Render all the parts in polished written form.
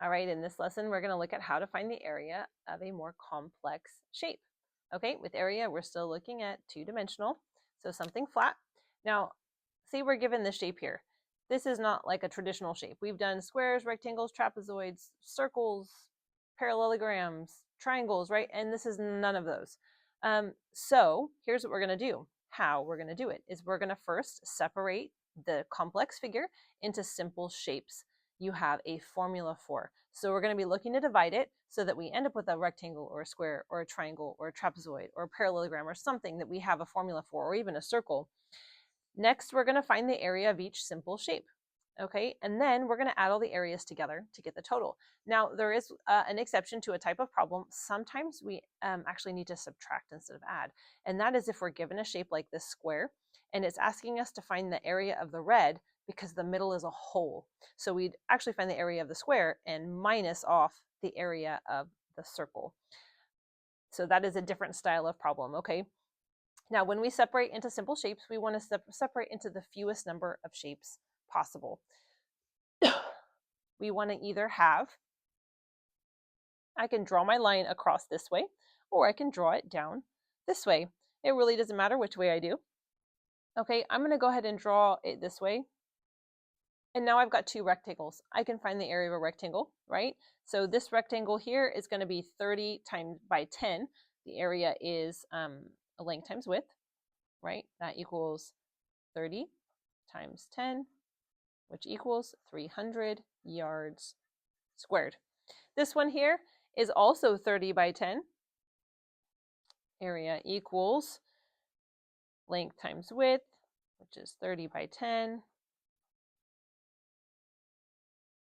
All right, in this lesson, we're going to look at how to find the area of a more complex shape. Okay, with area, we're still looking at two-dimensional, so something flat. Now, see, we're given this shape here. This is not like a traditional shape. We've done squares, rectangles, trapezoids, circles, parallelograms, triangles, right? And this is none of those. So here's what we're going to do. How we're going to do it is we're going to first separate the complex figure into simple shapes you have a formula for. So we're going to be looking to divide it so that we end up with a rectangle or a square or a triangle or a trapezoid or a parallelogram or something that we have a formula for, or even a circle. Next, we're going to find the area of each simple shape. Okay, and then we're going to add all the areas together to get the total. Now, there is an exception to a type of problem. Sometimes we actually need to subtract instead of add, and that is if we're given a shape like this square, and it's asking us to find the area of the red because the middle is a hole. So we'd actually find the area of the square and minus off the area of the circle. So that is a different style of problem, okay? Now, when we separate into simple shapes, we want to separate into the fewest number of shapes possible. We want to either have, I can draw my line across this way, or I can draw it down this way. It really doesn't matter which way I do. Okay, I'm going to go ahead and draw it this way. And now I've got two rectangles. I can find the area of a rectangle, right? So this rectangle here is going to be 30 times by 10. The area is a length times width, right? That equals 30 times 10, which equals 300 yards squared. This one here is also 30 by 10. Area equals length times width, which is 30 by 10,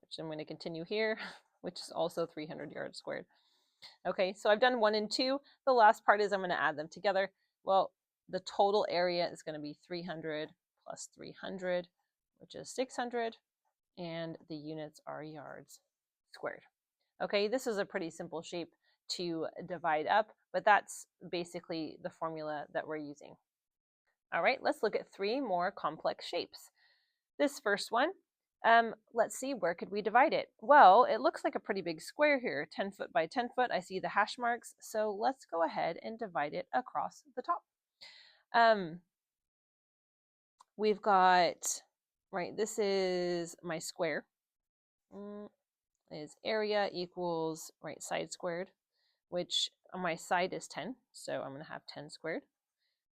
which I'm going to continue here, which is also 300 yards squared. Okay, so I've done 1 and 2. The last part is I'm going to add them together. Well, the total area is going to be 300 plus 300, which is 600, and the units are yards squared. Okay, this is a pretty simple shape to divide up, but that's basically the formula that we're using. All right, let's look at 3 more complex shapes. This first one, let's see, where could we divide it? Well, it looks like a pretty big square here, 10 foot by 10 foot. I see the hash marks, so let's go ahead and divide it across the top. We've got, right, this is my square. Is area equals right side squared, which on my side is 10, so I'm going to have 10 squared.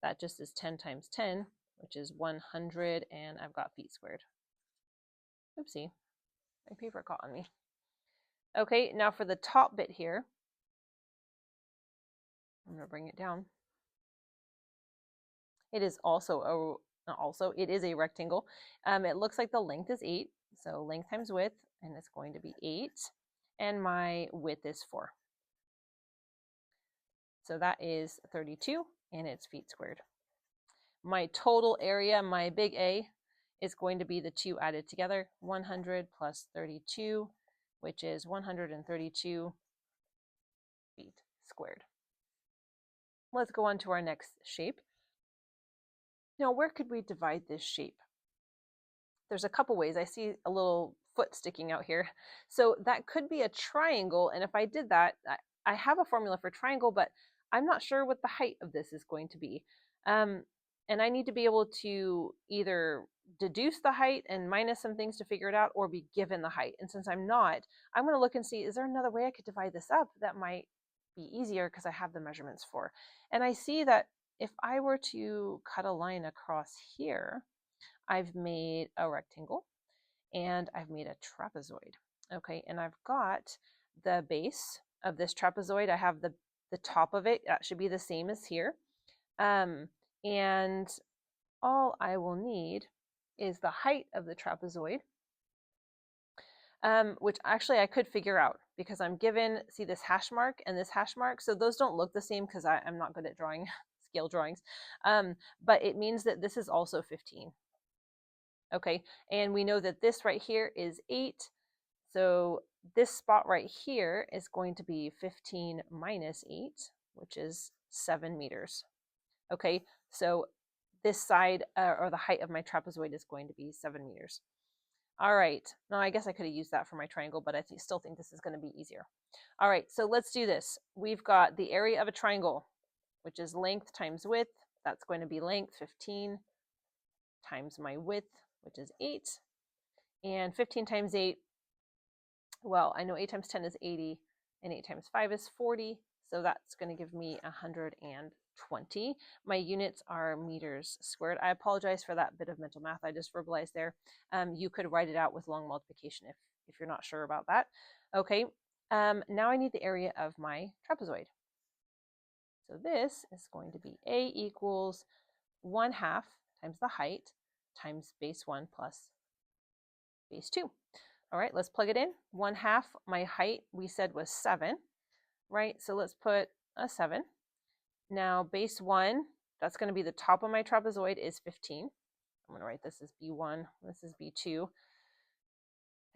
That just is 10 times 10, which is 100, and I've got feet squared. Oopsie, my paper caught on me. Okay, now for the top bit here, I'm going to bring it down. It is it is a rectangle. It looks like the length is 8, so length times width, and it's going to be 8, and my width is 4. So that is 32, and it's feet squared. My total area, my big A, is going to be the 2 added together, 100 plus 32, which is 132 feet squared. Let's go on to our next shape. Now, where could we divide this shape? There's a couple ways. I see a little foot sticking out here. So that could be a triangle, and if I did that, I have a formula for triangle, but I'm not sure what the height of this is going to be. And I need to be able to either deduce the height and minus some things to figure it out, or be given the height. And since I'm not, I'm going to look and see, is there another way I could divide this up that might be easier because I have the measurements for. And I see that if I were to cut a line across here, I've made a rectangle and I've made a trapezoid. Okay, and I've got the base of this trapezoid. I have the top of it. That should be the same as here. And all I will need is the height of the trapezoid, which actually I could figure out because I'm given, see this hash mark and this hash mark. So those don't look the same because I'm not good at drawing scale drawings. But it means that this is also 15. Okay, and we know that this right here is 8. So this spot right here is going to be 15 minus 8, which is 7 meters. Okay, so this side or the height of my trapezoid is going to be 7 meters. All right. No, I guess I could have used that for my triangle, but I still think this is going to be easier. All right, so let's do this. We've got the area of a triangle, which is length times width. That's going to be length 15 times my width, which is 8. And 15 times 8, well, I know 8 times 10 is 80, and 8 times 5 is 40. So that's going to give me 120. My units are meters squared. I apologize for that bit of mental math I just verbalized there. You could write it out with long multiplication if you're not sure about that. Okay, now I need the area of my trapezoid. So this is going to be A equals 1/2 times the height times base 1 plus base 2. All right, let's plug it in. 1/2, my height we said was 7, right? So let's put a 7. Now base 1, that's going to be the top of my trapezoid, is 15. I'm going to write this as B1, this is B2,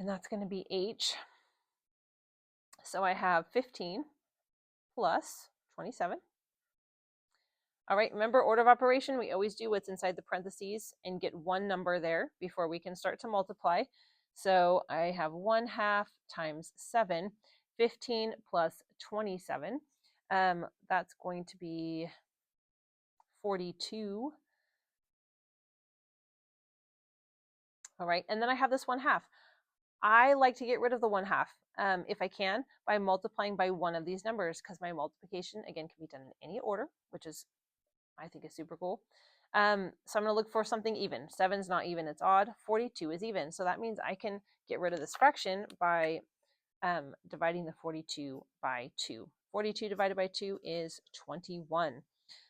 and that's going to be H. So I have 15 plus 27. All right, remember order of operation, we always do what's inside the parentheses and get one number there before we can start to multiply. So I have 1/2 times 7, 15 plus 27. That's going to be 42. All right, and then I have this 1/2. I like to get rid of the 1/2 if I can by multiplying by one of these numbers, because my multiplication, again, can be done in any order, which is, I think, is super cool. So I'm going to look for something even. 7 is not even, it's odd. 42 is even. So that means I can get rid of this fraction by dividing the 42 by 2. 42 divided by 2 is 21.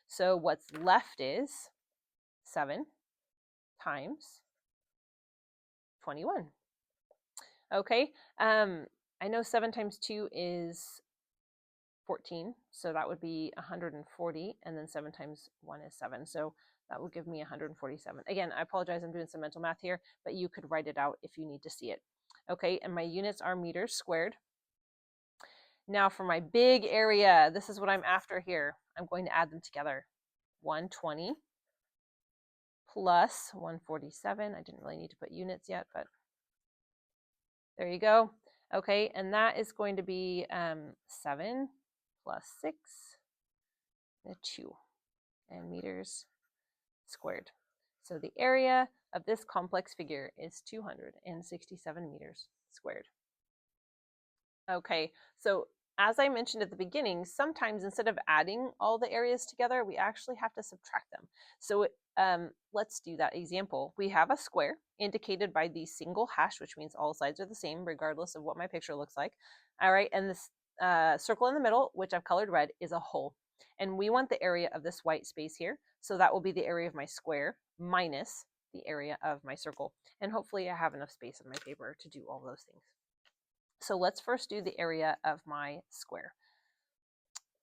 So what's left is 7 times 21. Okay, I know 7 times 2 is 14, so that would be 140, and then 7 times 1 is 7, so that will give me 147. Again, I apologize, I'm doing some mental math here, but you could write it out if you need to see it. Okay, and my units are meters squared. Now for my big area, this is what I'm after here. I'm going to add them together. 120 plus 147. I didn't really need to put units yet, but there you go. Okay, and that is going to be 7 plus 6, 2, and meters squared. So the area of this complex figure is 267 meters squared. Okay, so as I mentioned at the beginning, sometimes instead of adding all the areas together, we actually have to subtract them. So let's do that example. We have a square indicated by the single hash, which means all sides are the same regardless of what my picture looks like. All right, and this circle in the middle, which I've colored red, is a hole. And we want the area of this white space here. So that will be the area of my square minus the area of my circle. And hopefully I have enough space on my paper to do all those things. So let's first do the area of my square.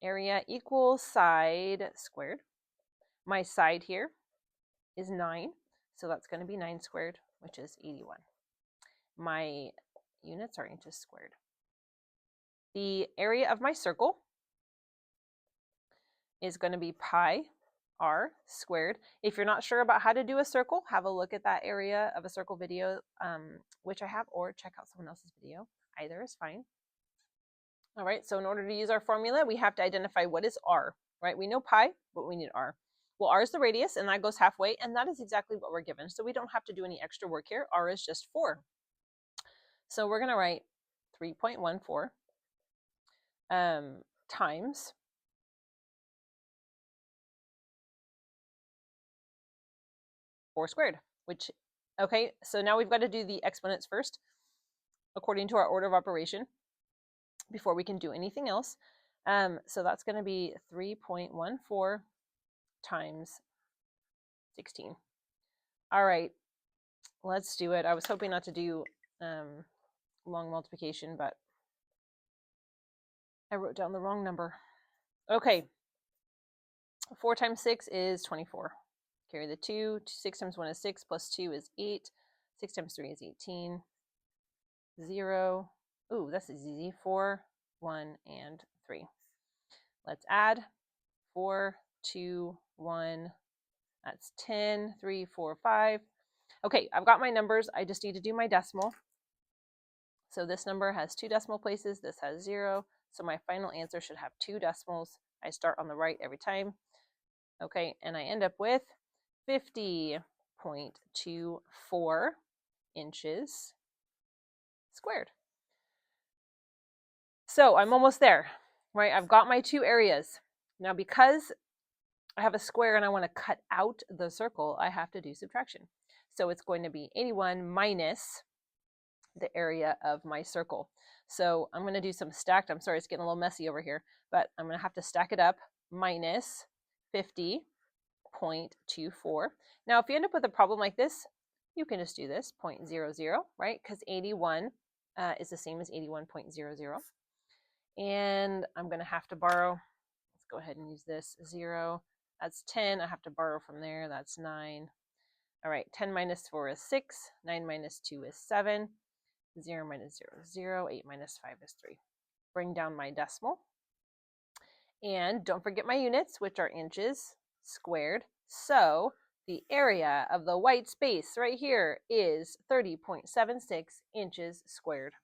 Area equals side squared. My side here is 9, so that's going to be 9 squared, which is 81. My units are inches squared. The area of my circle is going to be pi r squared. If you're not sure about how to do a circle, have a look at that area of a circle video, which I have, or check out someone else's video. Either is fine. All right, so in order to use our formula, we have to identify what is r, right? We know pi, but we need r. Well, r is the radius, and that goes halfway, and that is exactly what we're given. So we don't have to do any extra work here. R is just 4. So we're going to write 3.14 times 4 squared, which, okay, so now we've got to do the exponents first, according to our order of operation, before we can do anything else. So that's going to be 3.14 times 16. All right, let's do it. I was hoping not to do long multiplication, but I wrote down the wrong number. Okay, 4 times 6 is 24. Carry the 2. 6 times 1 is 6, plus 2 is 8. 6 times 3 is 18. 0. Ooh, this is easy. 4, 1, and 3. Let's add 4, 2, 1. That's 10, 3, 4, 5. Okay, I've got my numbers. I just need to do my decimal. So this number has 2 decimal places. This has 0. So my final answer should have 2 decimals. I start on the right every time. Okay, and I end up with 50.24 inches squared. So I'm almost there, right? I've got my 2 areas. Now, because I have a square and I want to cut out the circle, I have to do subtraction. So it's going to be 81 minus the area of my circle. So I'm going to do some stacked. I'm sorry, it's getting a little messy over here, but I'm going to have to stack it up. Minus 50.24. Now, if you end up with a problem like this, you can just do this 0.00, right? Because 81 is the same as 81.00. And I'm going to have to borrow. Let's go ahead and use this 0. That's 10. I have to borrow from there. That's 9. All right, 10 minus 4 is 6. 9 minus 2 is 7. 0 minus 0 is 0. 8 minus 5 is 3. Bring down my decimal. And don't forget my units, which are inches squared. So the area of the white space right here is 30.76 inches squared.